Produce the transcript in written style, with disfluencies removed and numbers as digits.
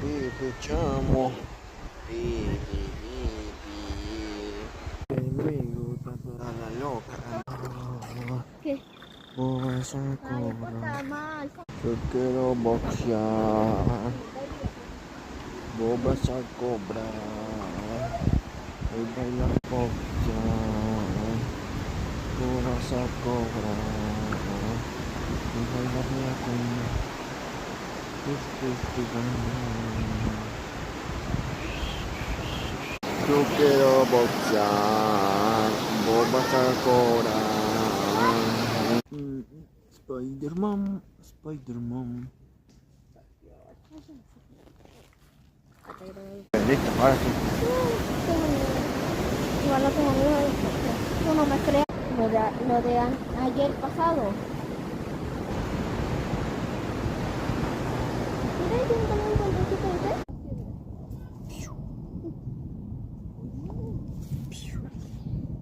Pipi chamo. Pi, pi, pi, pi. Me gusta toda la loca. ¿Qué? Boba esa Ay, cobra. está mal. Yo quiero boxear. Boba esa cobra. Hoy baila boxear. Boba esa cobra. Hoy baila la cumbia. Yo quiero boxear. Boba esa cobra. Spider-Man, Spider-Man. Listo, ahora sí. Igual no tengo miedo de tú no me creas. Lo de ayer pasado. Mira, yo